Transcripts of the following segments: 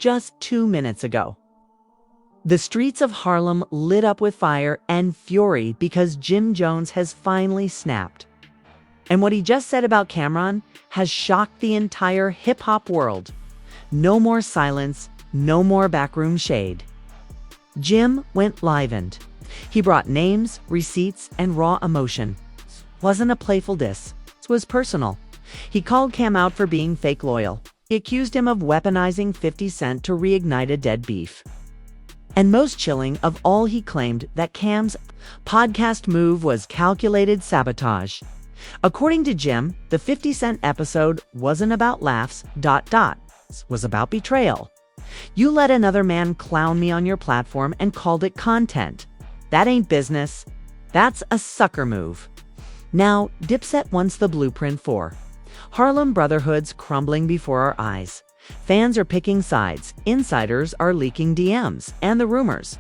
just 2 minutes ago. The streets of Harlem lit up with fire and fury because Jim Jones has finally snapped. And what he just said about Camron has shocked the entire hip-hop world. No more silence, no more backroom shade. Jim went livened. He brought names, receipts, and raw emotion. Wasn't a playful diss. It was personal. He called Cam out for being fake loyal. He accused him of weaponizing 50 Cent to reignite a dead beef. And most chilling of all, he claimed that Cam's podcast move was calculated sabotage. According to Jim, the 50 Cent episode wasn't about laughs, was about betrayal. You let another man clown me on your platform and called it content. That ain't business. That's a sucker move. Now, Dipset wants the blueprint for Harlem Brotherhood's crumbling before our eyes. Fans are picking sides, insiders are leaking DMs, and the rumors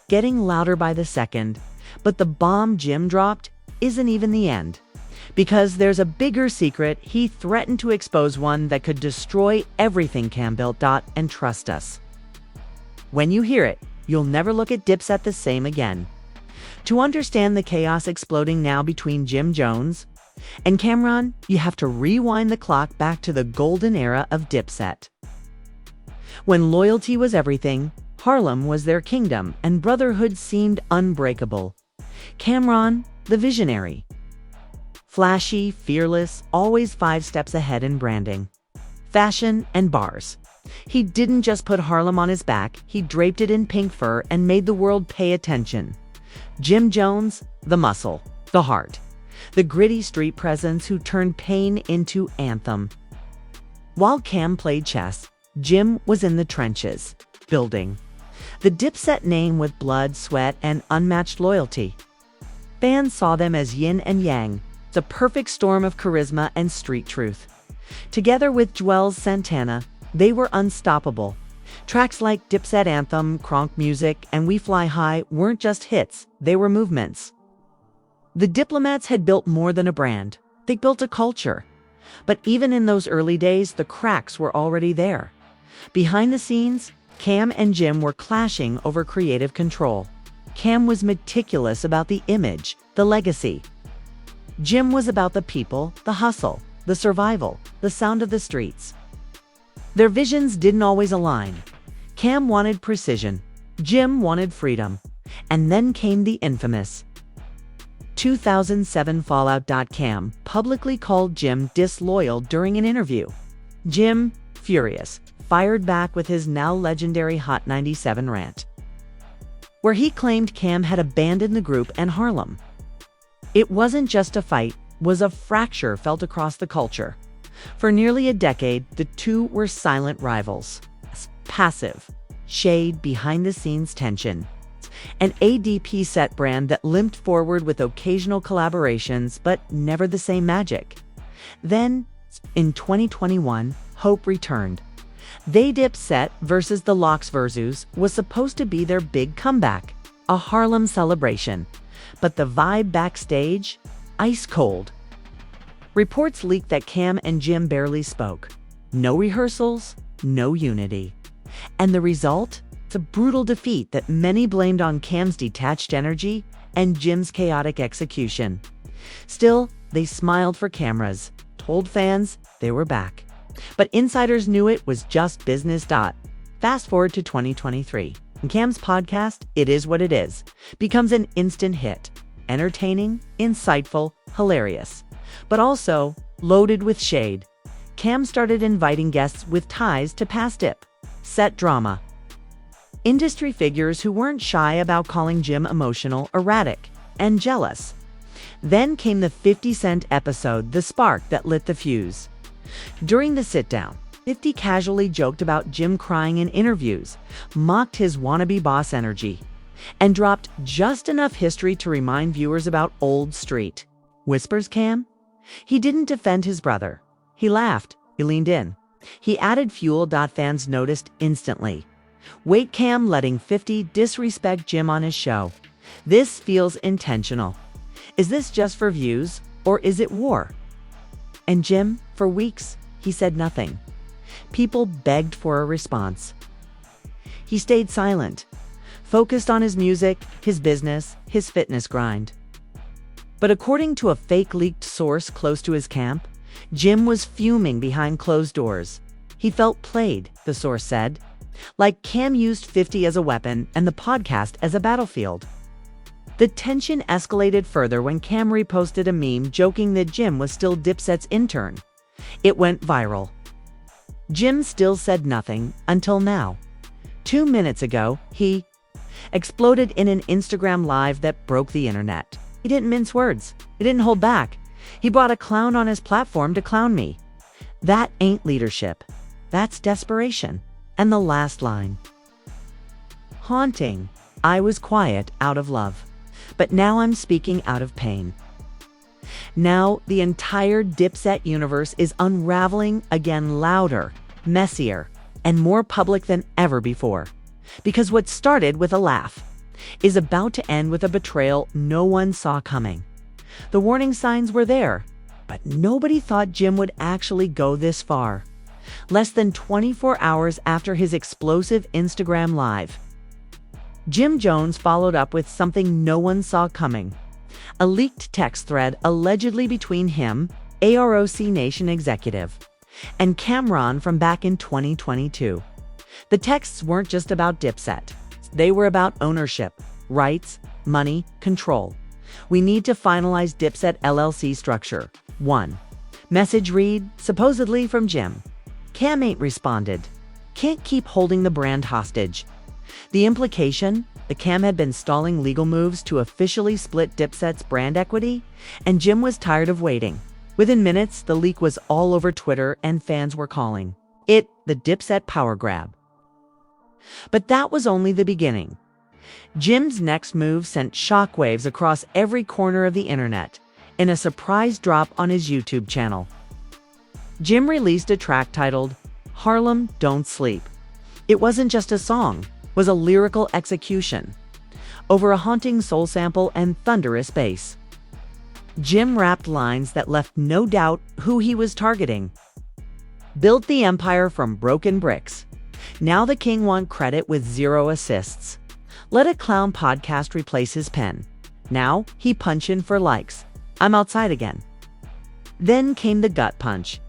getting louder by the second. But the bomb Jim dropped isn't even the end. Because there's a bigger secret. He threatened to expose one that could destroy everything Cam built. And trust us, when you hear it, you'll never look at Dipset the same again. To understand the chaos exploding now between Jim Jones and Camron, you have to rewind the clock back to the golden era of Dipset. When loyalty was everything, Harlem was their kingdom, and brotherhood seemed unbreakable. Camron, the visionary. Flashy, fearless, always 5 steps ahead in branding, fashion, and bars. He didn't just put Harlem on his back, he draped it in pink fur and made the world pay attention. Jim Jones, the muscle, the heart, the gritty street presence who turned pain into anthem. While Cam played chess, Jim was in the trenches, building the Dipset name with blood, sweat, and unmatched loyalty. Fans saw them as yin and yang, the perfect storm of charisma and street truth. Together with Juelz Santana, they were unstoppable. Tracks like Dipset Anthem, Kronk Music, and We Fly High weren't just hits, they were movements. The Diplomats had built more than a brand. They built a culture. But even in those early days, the cracks were already there. Behind the scenes, Cam and Jim were clashing over creative control. Cam was meticulous about the image, the legacy. Jim was about the people, the hustle, the survival, the sound of the streets. Their visions didn't always align. Cam wanted precision. Jim wanted freedom. And then came the infamous 2007 fallout. Cam publicly called Jim disloyal during an interview. Jim, furious, fired back with his now legendary Hot 97 rant, where he claimed Cam had abandoned the group and Harlem. It wasn't just a fight, it was a fracture felt across the culture. For nearly a decade, the two were silent rivals. Passive, shade, behind-the-scenes tension. An ADP set brand that limped forward with occasional collaborations, but never the same magic. Then, in 2021, hope returned. They Dipset versus the Lox Versus was supposed to be their big comeback, a Harlem celebration. But the vibe backstage? Ice cold. Reports leaked that Cam and Jim barely spoke. No rehearsals, no unity. And the result? It's a brutal defeat that many blamed on Cam's detached energy and Jim's chaotic execution. Still, they smiled for cameras, told fans they were back. But insiders knew it was just business. Fast forward to 2023. And Cam's podcast, It Is What It Is, becomes an instant hit. Entertaining, insightful, hilarious, but also loaded with shade. Cam started inviting guests with ties to past Dipset drama. Industry figures who weren't shy about calling Jim emotional, erratic, and jealous. Then came the 50 Cent episode, the spark that lit the fuse. During the sit-down, 50 casually joked about Jim crying in interviews, mocked his wannabe boss energy, and dropped just enough history to remind viewers about old street. Whispers Cam? He didn't defend his brother. He laughed. He leaned in. He added fuel. Fans noticed instantly. Wait, Cam letting 50 disrespect Jim on his show. This feels intentional. Is this just for views, or is it war? And Jim, for weeks, he said nothing. People begged for a response. He stayed silent, focused on his music, his business, his fitness grind. But according to a fake leaked source close to his camp, Jim was fuming behind closed doors. He felt played, the source said, like Cam used 50 as a weapon and the podcast as a battlefield. The tension escalated further when Cam reposted a meme joking that Jim was still Dipset's intern. It went viral. Jim still said nothing until now. 2 minutes ago, he exploded in an Instagram live that broke the internet. He didn't mince words. He didn't hold back. He brought a clown on his platform to clown me. That ain't leadership. That's desperation. And the last line. Haunting. I was quiet out of love. But now I'm speaking out of pain. Now the entire Dipset universe is unraveling again, louder, messier, and more public than ever before. Because what started with a laugh is about to end with a betrayal no one saw coming. The warning signs were there, but nobody thought Jim would actually go this far. Less than 24 hours after his explosive Instagram live, Jim Jones followed up with something no one saw coming. A leaked text thread allegedly between him, AROC Nation executive, and Camron from back in 2022. The texts weren't just about Dipset. They were about ownership, rights, money, control. We need to finalize Dipset LLC structure. 1. Message read, supposedly from Jim. Cam ain't responded. Can't keep holding the brand hostage. The implication, the Cam had been stalling legal moves to officially split Dipset's brand equity, and Jim was tired of waiting. Within minutes, the leak was all over Twitter and fans were calling it the Dipset power grab. But that was only the beginning. Jim's next move sent shockwaves across every corner of the internet in a surprise drop on his YouTube channel. Jim released a track titled Harlem Don't Sleep. It wasn't just a song, it was a lyrical execution over a haunting soul sample and thunderous bass. Jim rapped lines that left no doubt who he was targeting. Built the empire from broken bricks. Now the king want credit with 0 assists. Let a clown podcast replace his pen. Now he punchin' for likes. I'm outside again. Then came the gut punch.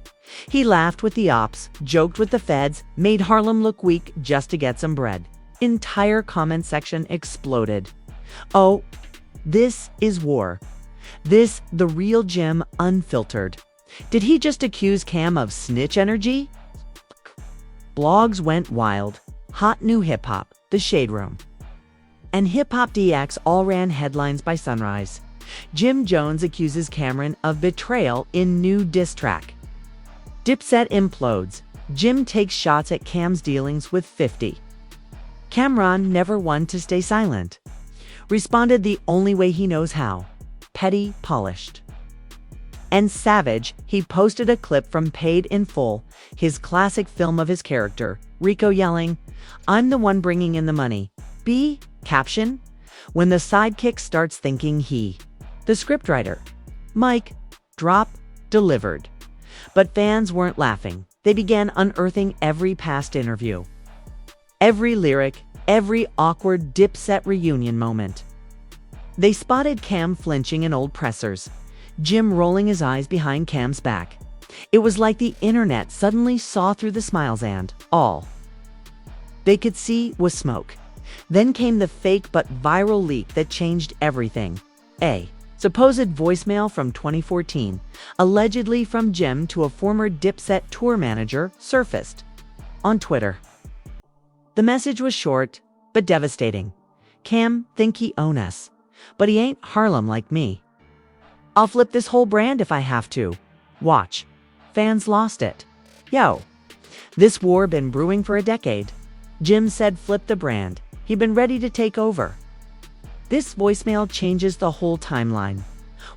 He laughed with the ops, joked with the feds, made Harlem look weak just to get some bread. Entire comment section exploded. Oh, this is war. This, the real Jim, unfiltered. Did he just accuse Cam of snitch energy? Blogs went wild. Hot new hip-hop, the Shade Room, and Hip-Hop DX all ran headlines by sunrise. Jim Jones accuses Camron of betrayal in new diss track. Dipset implodes. Jim takes shots at Cam's dealings with 50. Camron, never one to stay silent, responded the only way he knows how. Petty, polished, and savage. He posted a clip from Paid in Full, his classic film of his character, Rico, yelling, "I'm the one bringing in the money." B. Caption, when the sidekick starts thinking he. The scriptwriter. Mic, drop, delivered. But fans weren't laughing. They began unearthing every past interview, every lyric, every awkward Dipset reunion moment. They spotted Cam flinching in old pressers, Jim rolling his eyes behind Cam's back. It was like the internet suddenly saw through the smiles and all they could see was smoke. Then came the fake but viral leak that changed everything. A supposed voicemail from 2014, allegedly from Jim to a former Dipset tour manager, surfaced on Twitter. The message was short, but devastating. Cam think he own us, but he ain't Harlem like me. I'll flip this whole brand if I have to. Watch. Fans lost it. Yo. This war been brewing for a decade. Jim said flip the brand. He'd been ready to take over. This voicemail changes the whole timeline.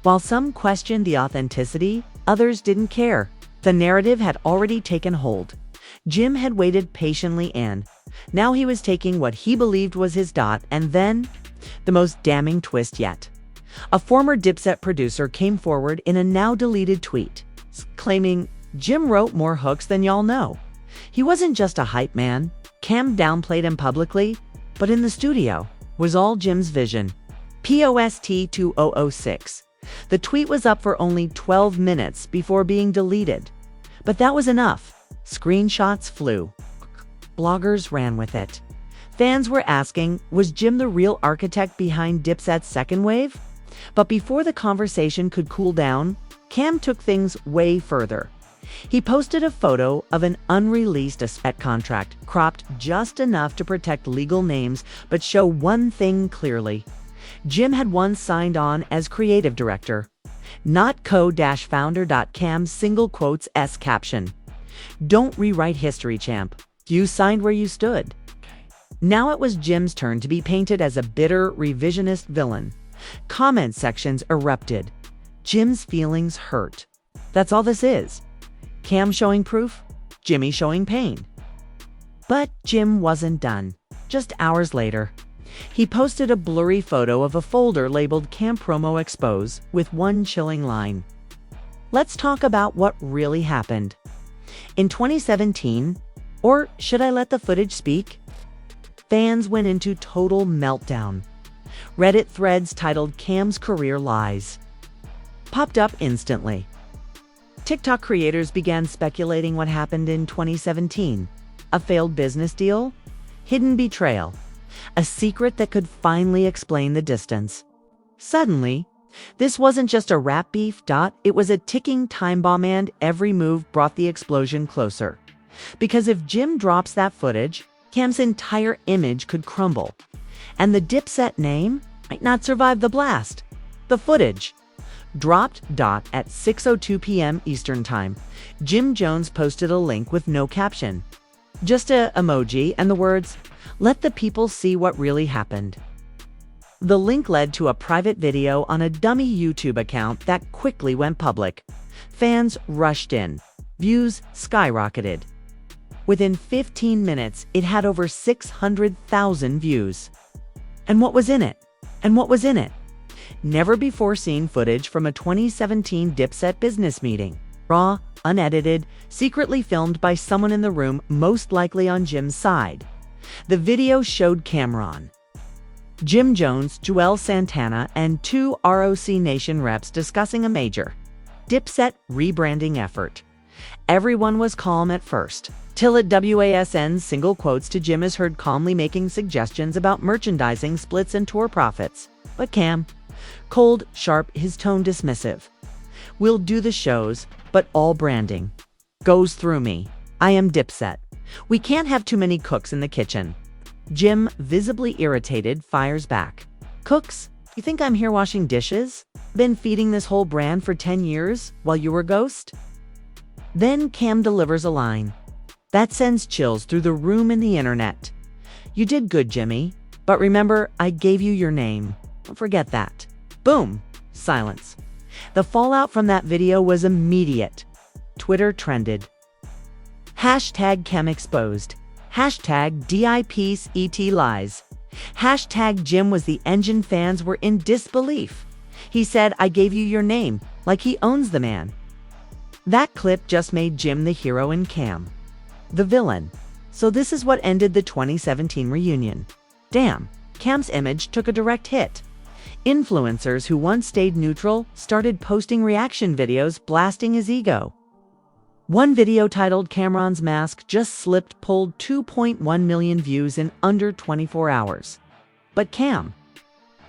While some questioned the authenticity, others didn't care. The narrative had already taken hold. Jim had waited patiently and now he was taking what he believed was his dot, and then the most damning twist yet. A former Dipset producer came forward in a now deleted tweet, claiming Jim wrote more hooks than y'all know. He wasn't just a hype man. Cam downplayed him publicly, but in the studio was all Jim's vision. POST 2006. The tweet was up for only 12 minutes before being deleted. But that was enough. Screenshots flew. Bloggers ran with it. Fans were asking, was Jim the real architect behind Dipset's second wave? But before the conversation could cool down, Cam took things way further. He posted a photo of an unreleased Dipset contract, cropped just enough to protect legal names but show one thing clearly. Jim had once signed on as creative director. Not co-founder. Cam's single quotes S caption. Don't rewrite history, champ. You signed where you stood. Now it was Jim's turn to be painted as a bitter, revisionist villain. Comment sections erupted. Jim's feelings hurt. That's all this is. Cam showing proof, Jimmy showing pain. But Jim wasn't done. Just hours later, he posted a blurry photo of a folder labeled Cam Promo Expose with one chilling line. Let's talk about what really happened. In 2017, or should I let the footage speak? Fans went into total meltdown. Reddit threads titled Cam's Career Lies popped up instantly. TikTok creators began speculating what happened in 2017. A failed business deal? Hidden betrayal? A secret that could finally explain the distance? Suddenly, this wasn't just a rap beef. It was a ticking time bomb, and every move brought the explosion closer. Because if Jim drops that footage, Cam's entire image could crumble. And the Dipset name might not survive the blast. The footage dropped. At 6:02 p.m. Eastern Time. Jim Jones posted a link with no caption. Just a emoji and the words, "Let the people see what really happened." The link led to a private video on a dummy YouTube account that quickly went public. Fans rushed in. Views skyrocketed. Within 15 minutes, it had over 600,000 views. And what was in it? Never before seen footage from a 2017 Dipset business meeting. Raw, unedited, secretly filmed by someone in the room, most likely on Jim's side. The video showed Camron, Jim Jones, Juelz Santana, and two ROC Nation reps discussing a major Dipset rebranding effort. Everyone was calm at first, till at WASN's single quotes to Jim is heard calmly making suggestions about merchandising splits and tour profits. But Cam, cold, sharp, his tone dismissive. We'll do the shows, but all branding goes through me. I am Dipset. We can't have too many cooks in the kitchen. Jim, visibly irritated, fires back. Cooks? You think I'm here washing dishes? Been feeding this whole brand for 10 years while you were ghost? Then Cam delivers a line that sends chills through the room and the internet. You did good, Jimmy, but remember, I gave you your name. Don't forget that. Boom. Silence. The fallout from that video was immediate. Twitter trended. Hashtag Cam exposed. Hashtag DIPSET lies. Hashtag Jim was the engine. Fans were in disbelief. He said, I gave you your name, like he owns the man. That clip just made Jim the hero and Cam the villain. So this is what ended the 2017 reunion. Damn, Cam's image took a direct hit. Influencers who once stayed neutral started posting reaction videos blasting his ego. One video titled Camron's Mask Just Slipped pulled 2.1 million views in under 24 hours. But Cam,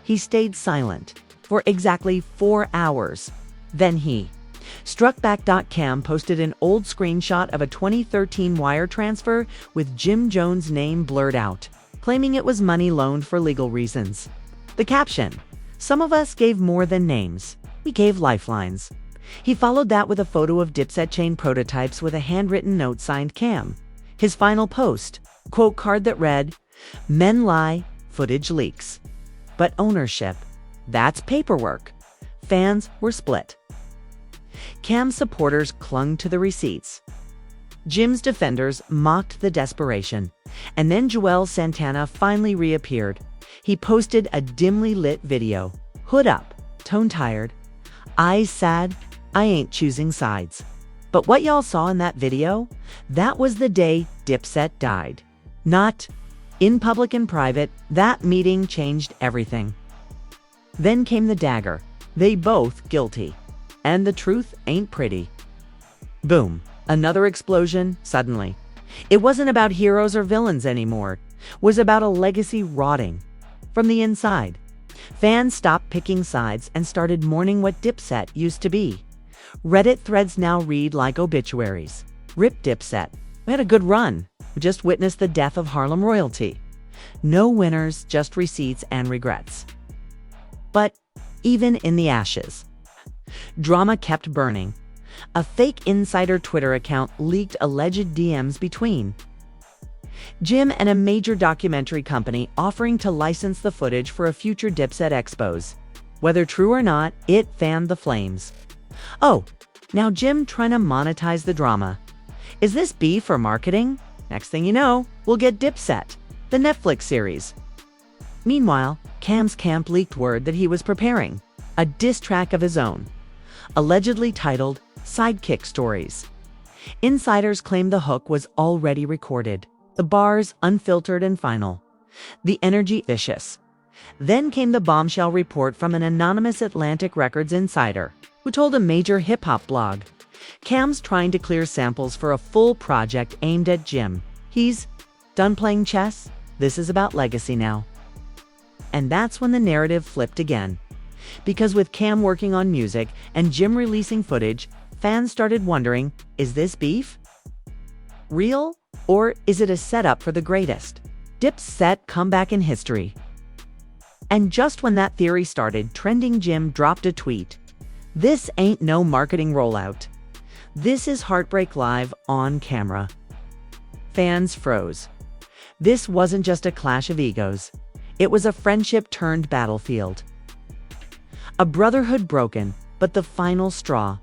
he stayed silent for exactly 4 hours. Then he struck back. Cam posted an old screenshot of a 2013 wire transfer with Jim Jones' name blurred out, claiming it was money loaned for legal reasons. The caption, some of us gave more than names. We gave lifelines. He followed that with a photo of Dipset chain prototypes with a handwritten note signed Cam. His final post, quote card that read, men lie, footage leaks. But ownership, that's paperwork. Fans were split. Cam's supporters clung to the receipts. Jim's defenders mocked the desperation. And then Juelz Santana finally reappeared. He posted a dimly lit video. Hood up, tone tired, eyes sad, I ain't choosing sides. But what y'all saw in that video, that was the day Dipset died. Not in public and private, that meeting changed everything. Then came the dagger. They both guilty. And the truth ain't pretty. Boom. Another explosion, suddenly. It wasn't about heroes or villains anymore. It was about a legacy rotting from the inside. Fans stopped picking sides and started mourning what Dipset used to be. Reddit threads now read like obituaries. Rip Dipset. We had a good run. We just witnessed the death of Harlem royalty. No winners, just receipts and regrets. But even in the ashes, drama kept burning. A fake insider Twitter account leaked alleged DMs between Jim and a major documentary company offering to license the footage for a future Dipset expos. Whether true or not, it fanned the flames. Oh, now Jim trying to monetize the drama. Is this beef or marketing? Next thing you know, we'll get Dipset, the Netflix series. Meanwhile, Cam's camp leaked word that he was preparing a diss track of his own, allegedly titled Sidekick Stories. Insiders claim the hook was already recorded, the bars unfiltered and final, the energy vicious. Then came the bombshell report from an anonymous Atlantic Records insider who told a major hip-hop blog, Cam's trying to clear samples for a full project aimed at Jim. He's done playing chess. This is about legacy now. And that's when the narrative flipped again. Because with Cam working on music and Jim releasing footage, fans started wondering, is this beef real? Or is it a setup for the greatest Dipset comeback in history? And just when that theory started trending, Jim dropped a tweet. This ain't no marketing rollout. This is Heartbreak Live on camera. Fans froze. This wasn't just a clash of egos. It was a friendship turned battlefield. A brotherhood broken, but the final straw.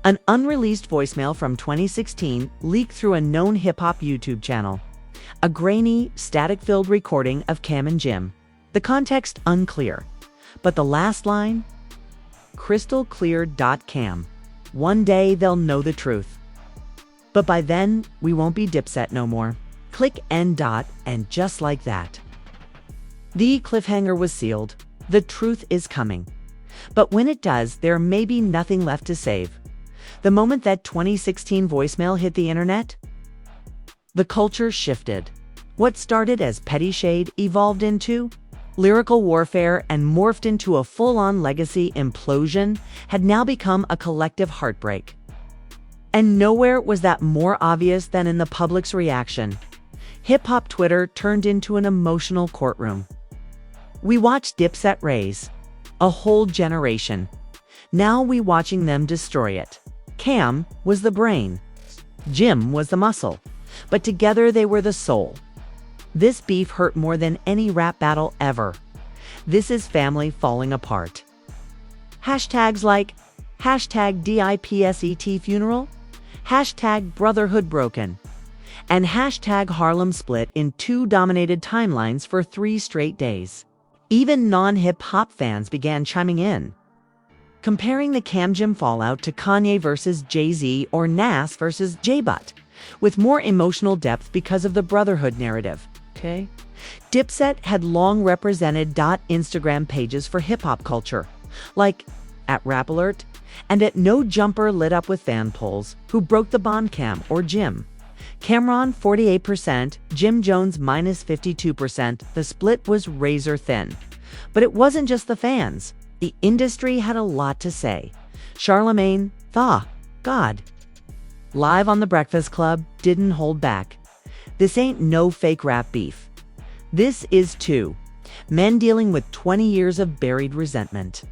An unreleased voicemail from 2016 leaked through a known hip-hop YouTube channel. A grainy, static-filled recording of Cam and Jim. The context unclear, but the last line? Crystal clear. Cam. One day they'll know the truth. But by then, we won't be Dipset no more. Click end. And just like that, the cliffhanger was sealed. The truth is coming. But when it does, there may be nothing left to save. The moment that 2016 voicemail hit the internet, the culture shifted. What started as petty shade evolved into lyrical warfare and morphed into a full-on legacy implosion had now become a collective heartbreak. And nowhere was that more obvious than in the public's reaction. Hip-hop Twitter turned into an emotional courtroom. We watched Dipset raise a whole generation. Now we watching them destroy it. Cam was the brain. Jim was the muscle. But together they were the soul. This beef hurt more than any rap battle ever. This is family falling apart. Hashtags like #DIPSET funeral, #brotherhood broken, and #Harlem split in two dominated timelines for 3 straight days. Even non-hip-hop fans began chiming in, comparing the Cam-Jim fallout to Kanye versus Jay-Z or Nas versus J-Butt, with more emotional depth because of the brotherhood narrative. Okay. Dipset had long represented Instagram pages for hip-hop culture, like @RapAlert and @NoJumper lit up with fan polls who broke the bond Cam or Jim. Camron 48%, Jim Jones -52%. The split was razor thin. But it wasn't just the fans. The industry had a lot to say. Charlemagne, God, live on The Breakfast Club, didn't hold back. This ain't no fake rap beef. This is two men dealing with 20 years of buried resentment.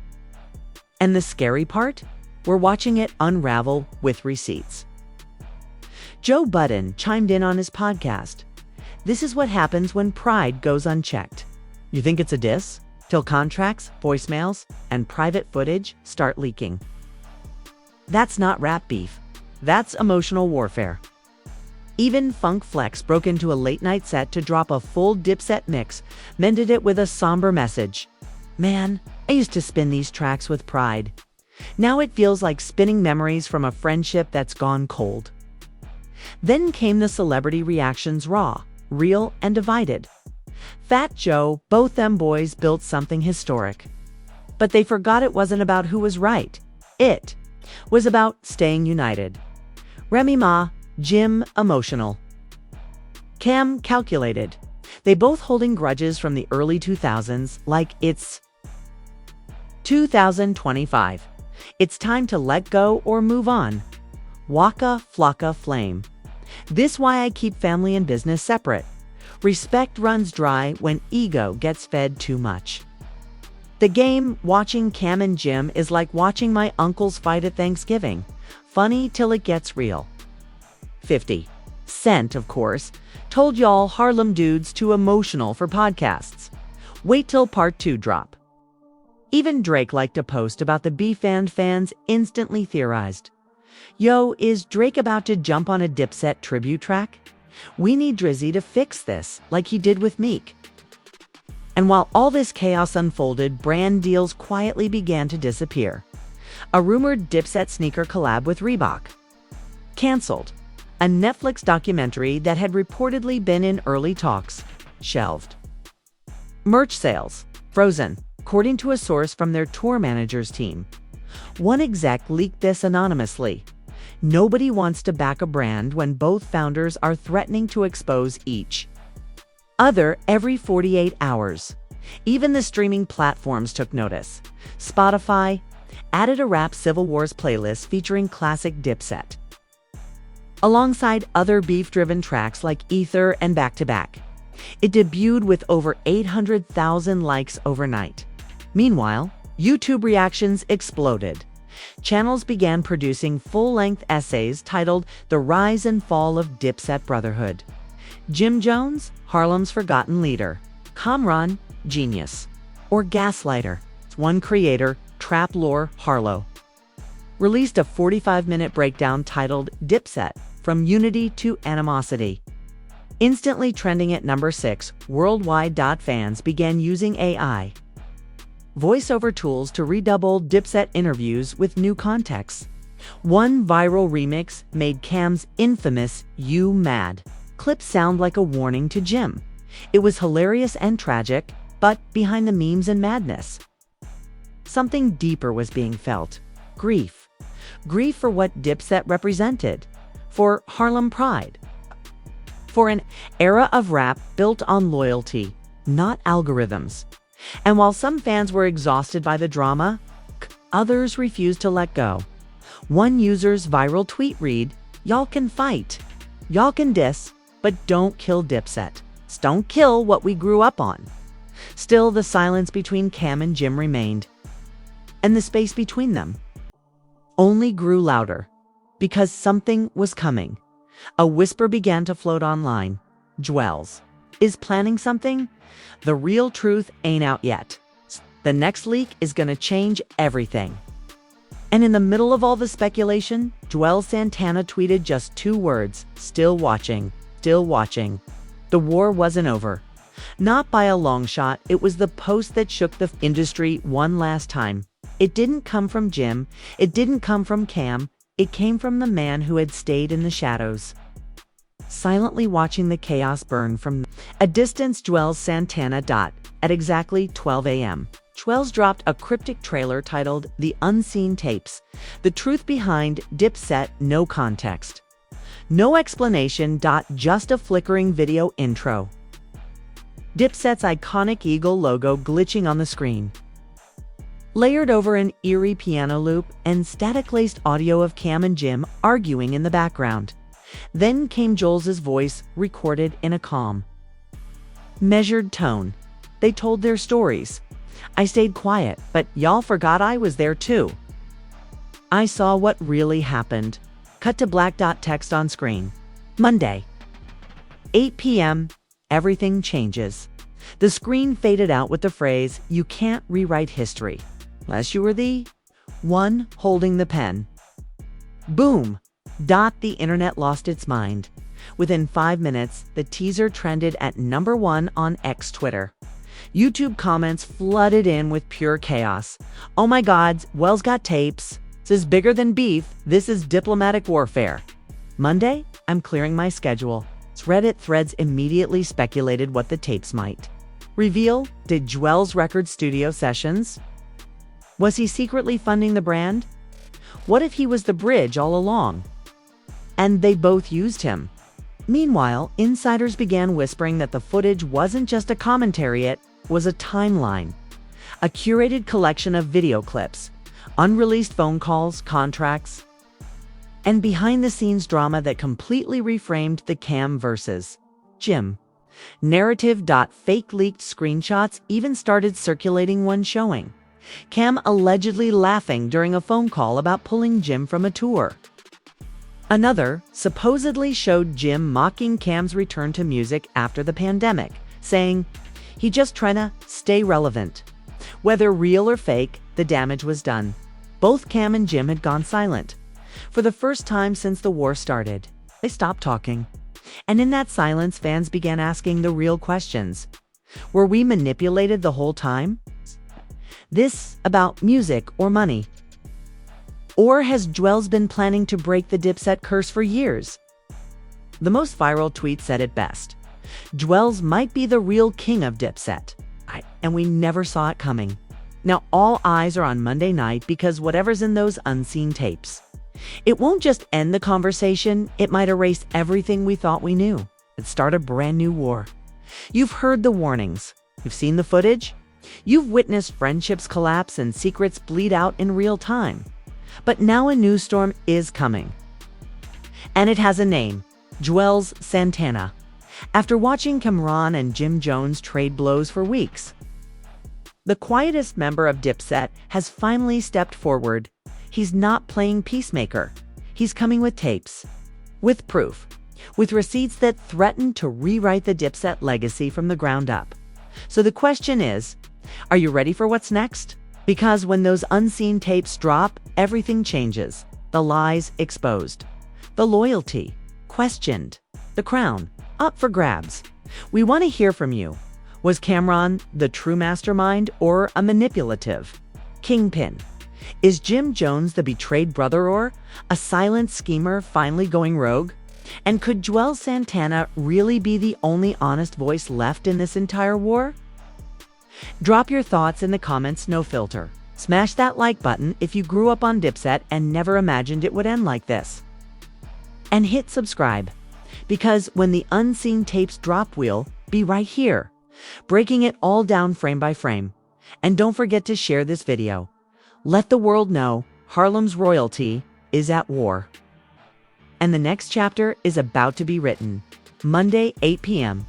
And the scary part? We're watching it unravel with receipts. Joe Budden chimed in on his podcast. This is what happens when pride goes unchecked. You think it's a diss? Till contracts, voicemails, and private footage start leaking. That's not rap beef. That's emotional warfare. Even Funk Flex broke into a late-night set to drop a full Dipset mix, mended it with a somber message. Man, I used to spin these tracks with pride. Now it feels like spinning memories from a friendship that's gone cold. Then came the celebrity reactions, raw, real, and divided. Fat Joe, both them boys built something historic. But they forgot it wasn't about who was right. It was about staying united. Remy Ma, Jim, emotional. Cam, calculated. They both holding grudges from the early 2000s like it's 2025. It's time to let go or move on. Waka Flocka Flame. This why I keep family and business separate. Respect runs dry when ego gets fed too much. The game, watching Cam and Jim, is like watching my uncles fight at Thanksgiving. Funny till it gets real. 50 Cent, of course, told y'all Harlem dudes too emotional for podcasts. Wait till part 2 drop. Even Drake liked to post about the beef and fans instantly theorized. Yo, is Drake about to jump on a Dipset tribute track? We need Drizzy to fix this, like he did with Meek. And while all this chaos unfolded, brand deals quietly began to disappear. A rumored Dipset sneaker collab with Reebok. Cancelled. A Netflix documentary that had reportedly been in early talks. Shelved. Merch sales. Frozen, according to a source from their tour managers team. One exec leaked this anonymously. Nobody wants to back a brand when both founders are threatening to expose each other every 48 hours. Even the streaming platforms took notice. Spotify added a rap Civil Wars playlist featuring classic Dipset, alongside other beef-driven tracks like Ether and Back to Back. It debuted with over 800,000 likes overnight. Meanwhile, YouTube reactions exploded. Channels began producing full-length essays titled The Rise and Fall of Dipset Brotherhood. Jim Jones, Harlem's forgotten leader. Camron, genius. Or gaslighter. One creator, Trap Lore Harlow, released a 45-minute breakdown titled Dipset, From Unity to Animosity. Instantly trending at number 6 worldwide. Fans began using AI voiceover tools to redouble Dipset interviews with new contexts. One viral remix made Cam's infamous "You Mad" clip sound like a warning to Jim. It was hilarious and tragic, but behind the memes and madness, something deeper was being felt. Grief. Grief for what Dipset represented. For Harlem pride. For an era of rap built on loyalty, not algorithms. And while some fans were exhausted by the drama, others refused to let go. One user's viral tweet read, "Y'all can fight. Y'all can diss, but don't kill Dipset. Don't kill what we grew up on." Still, the silence between Cam and Jim remained. And the space between them only grew louder. Because something was coming. A whisper began to float online. Juelz is planning something. The real truth ain't out yet. The next leak is gonna change everything. And in the middle of all the speculation, Juelz Santana tweeted just 2 words: still watching, still watching. The war wasn't over. Not by a long shot. It was the post that shook the industry one last time. It didn't come from Jim. It didn't come from Cam. It came from the man who had stayed in the shadows, silently watching the chaos burn from a distance. Juelz Santana. At exactly 12 a.m., Juelz dropped a cryptic trailer titled The Unseen Tapes. The truth behind Dipset, no context. No explanation. Just a flickering video intro. Dipset's iconic eagle logo glitching on the screen, layered over an eerie piano loop and static-laced audio of Cam and Jim arguing in the background. Then came Juelz's voice, recorded in a calm, measured tone. They told their stories. I stayed quiet, but y'all forgot I was there too. I saw what really happened. Cut to black. Text on screen. Monday, 8 p.m. Everything changes. The screen faded out with the phrase, "You can't rewrite history unless you were the one holding the pen." Boom. The internet lost its mind. Within 5 minutes, the teaser trended at number 1 on X Twitter. YouTube comments flooded in with pure chaos. Oh my god, Juelz got tapes. This is bigger than beef. This is diplomatic warfare. Monday, I'm clearing my schedule. Reddit threads immediately speculated what the tapes might reveal. Did Juelz record studio sessions? Was he secretly funding the brand? What if he was the bridge all along? And they both used him. Meanwhile, insiders began whispering that the footage wasn't just a commentary, it was a timeline. A curated collection of video clips, unreleased phone calls, contracts, and behind-the-scenes drama that completely reframed the Cam versus Jim narrative. Fake leaked screenshots even started circulating, one showing Cam allegedly laughing during a phone call about pulling Jim from a tour. Another supposedly showed Jim mocking Cam's return to music after the pandemic, saying, "He just trying to stay relevant." Whether real or fake, the damage was done. Both Cam and Jim had gone silent. For the first time since the war started, they stopped talking. And in that silence, fans began asking the real questions. Were we manipulated the whole time? This about music or money? Or has Juelz been planning to break the Dipset curse for years? The most viral tweet said it best. Juelz might be the real king of Dipset, and we never saw it coming. Now all eyes are on Monday night, because whatever's in those unseen tapes, it won't just end the conversation, it might erase everything we thought we knew. It'd start a brand new war. You've heard the warnings. You've seen the footage. You've witnessed friendships collapse and secrets bleed out in real time. But now a new storm is coming. And it has a name: Juelz Santana. After watching Camron and Jim Jones trade blows for weeks, the quietest member of Dipset has finally stepped forward. He's not playing peacemaker. He's coming with tapes, with proof, with receipts that threaten to rewrite the Dipset legacy from the ground up. So the question is, are you ready for what's next? Because when those unseen tapes drop, everything changes. The lies exposed, the loyalty questioned, the crown up for grabs. We want to hear from you. Was Camron the true mastermind or a manipulative kingpin? Is Jim Jones the betrayed brother or a silent schemer finally going rogue? And could Juelz Santana really be the only honest voice left in this entire war? Drop your thoughts in the comments, no filter. Smash that like button if you grew up on Dipset and never imagined it would end like this. And hit subscribe, because when the unseen tapes drop, we'll be right here, breaking it all down frame by frame. And don't forget to share this video. Let the world know Harlem's royalty is at war. And the next chapter is about to be written. Monday, 8 p.m.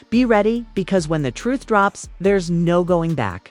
Be ready, because when the truth drops, there's no going back.